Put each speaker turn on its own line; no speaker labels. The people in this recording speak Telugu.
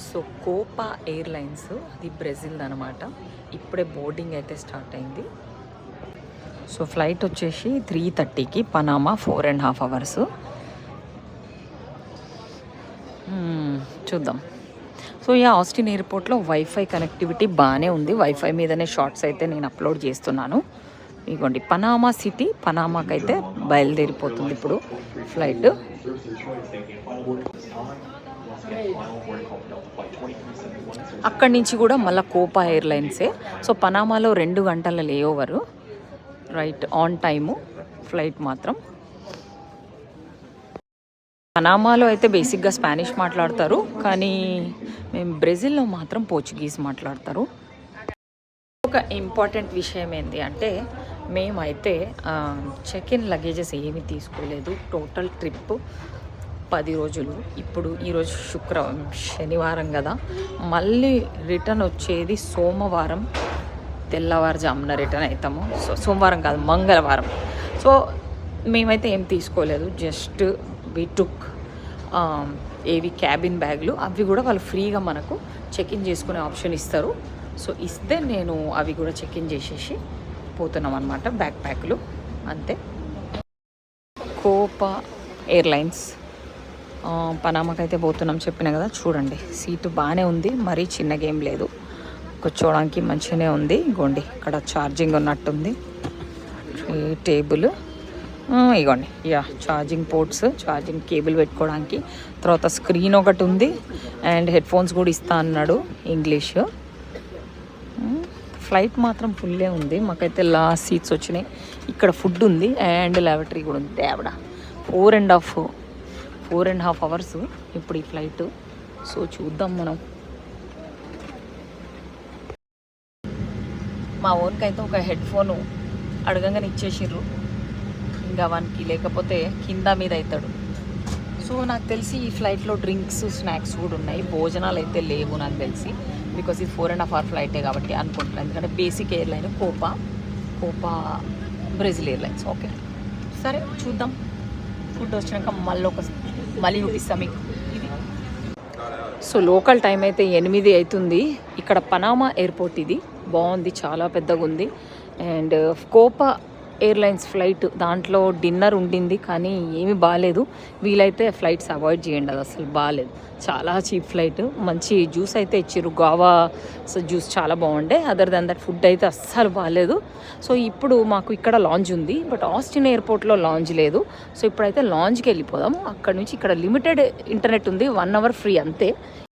సో కోపా ఎయిర్లైన్స్ అది బ్రెజిల్ అనమాట. ఇప్పుడే బోర్డింగ్ అయితే స్టార్ట్ అయింది. సో ఫ్లైట్ వచ్చేసి 3:30కి పనామా 4.5 అవర్స్. చూద్దాం. సో ఈ ఆస్టిన్ ఎయిర్పోర్ట్లో వైఫై కనెక్టివిటీ బాగానే ఉంది. వైఫై మీదనే షార్ట్స్ అయితే నేను అప్లోడ్ చేస్తున్నాను. ఇదిగోండి పనామా సిటీ, పనామాకి అయితే బయలుదేరిపోతుంది ఇప్పుడు ఫ్లైట్. అక్కడి నుంచి కూడా మళ్ళీ కోపా ఎయిర్లైన్సే. సో పనామాలో 2 గంటల లేఓవరు, రైట్ ఆన్ టైము ఫ్లైట్ మాత్రం. పనామాలో అయితే బేసిక్గా స్పానిష్ మాట్లాడతారు, కానీ మేము బ్రెజిల్లో మాత్రం పోర్చుగీస్ మాట్లాడతారు. ఒక ఇంపార్టెంట్ విషయం ఏంటి అంటే మేమైతే చెక్ ఇన్ లగేజెస్ ఏమీ తీసుకోలేదు. టోటల్ ట్రిప్ 10 రోజులు. ఇప్పుడు ఈరోజు శనివారం కదా, మళ్ళీ రిటర్న్ వచ్చేది సోమవారం తెల్లవారుజామున రిటర్న్ అవుతాము. సో సోమవారం కాదు, మంగళవారం. సో మేమైతే ఏం తీసుకోలేదు. జస్ట్ వి టుక్ ఏవి క్యాబిన్ బ్యాగ్లు, అవి కూడా వాళ్ళు ఫ్రీగా మనకు చెక్ ఇన్ చేసుకునే ఆప్షన్ ఇస్తారు. సో ఇస్తే నేను అవి కూడా చెక్ ఇన్ చేసేసి పోతున్నాం అనమాట, బ్యాక్ ప్యాక్లు అంతే. కోపా ఎయిర్లైన్స్ పనామాకి అయితే పోతున్నాం చెప్పిన కదా. చూడండి సీటు బాగానే ఉంది, మరీ చిన్నగా ఏం లేదు, కూర్చోవడానికి మంచిగానే ఉంది. ఇగోండి ఇక్కడ ఛార్జింగ్ ఉన్నట్టుంది, టేబుల్ ఇగోండి. Yeah charging ports, charging cable పెట్టుకోవడానికి. తర్వాత స్క్రీన్ ఒకటి ఉంది అండ్ హెడ్ ఫోన్స్ కూడా ఇస్తా అన్నాడు ఇంగ్లీష్. ఫ్లైట్ మాత్రం ఫుల్లే ఉంది. మాకైతే లాస్ట్ సీట్స్ వచ్చినాయి. ఇక్కడ ఫుడ్ ఉంది అండ్ ల్యాబరేటరీ కూడా ఉంది. దేవడా 4.5 అవర్స్ ఇప్పుడు ఈ ఫ్లైట్. సో చూద్దాం మనం. మా ఓన్కైతే ఒక హెడ్ ఫోను అడగంగానే ఇచ్చేసిర్రు. ఇంకా వానికి లేకపోతే కింద మీద అవుతాడు. సో నాకు తెలిసి ఈ ఫ్లైట్లో డ్రింక్స్, స్నాక్స్ కూడా ఉన్నాయి. భోజనాలు అయితే లేవు నాకు తెలిసి, బికాజ్ ఇది 4.5 అవర్ ఫ్లైటే కాబట్టి అనుకుంటున్నాను. ఎందుకంటే basic airline Copa Brazil airlines. Okay సరే చూద్దాం. ఫుడ్ వచ్చినాక మళ్ళీ చూపిస్తాం మీకు ఇది. సో లోకల్ టైం అయితే 8 అవుతుంది. ఇక్కడ పనామా ఎయిర్పోర్ట్ ఇది బాగుంది, చాలా పెద్దగా ఉంది. అండ్ కోపా ఎయిర్లైన్స్ ఫ్లైట్ దాంట్లో డిన్నర్ ఉండింది, కానీ ఏమీ బాగాలేదు. వీలైతే ఫ్లైట్స్ అవాయిడ్ చేయండి, అది అసలు బాగాలేదు. చాలా చీప్ ఫ్లైట్. మంచి జ్యూస్ అయితే ఇచ్చారు, గావా జ్యూస్ చాలా బాగుండే. అదర్ దాన్ దట్ ఫుడ్ అయితే అస్సలు బాగాలేదు. సో ఇప్పుడు మాకు ఇక్కడ లాంజ్ ఉంది, బట్ ఆస్టిన్ ఎయిర్పోర్ట్లో లాంజ్ లేదు. సో ఇప్పుడైతే లాంజ్కి వెళ్ళిపోదాం. అక్కడ నుంచి ఇక్కడ లిమిటెడ్ ఇంటర్నెట్ ఉంది, 1 అవర్ ఫ్రీ అంతే.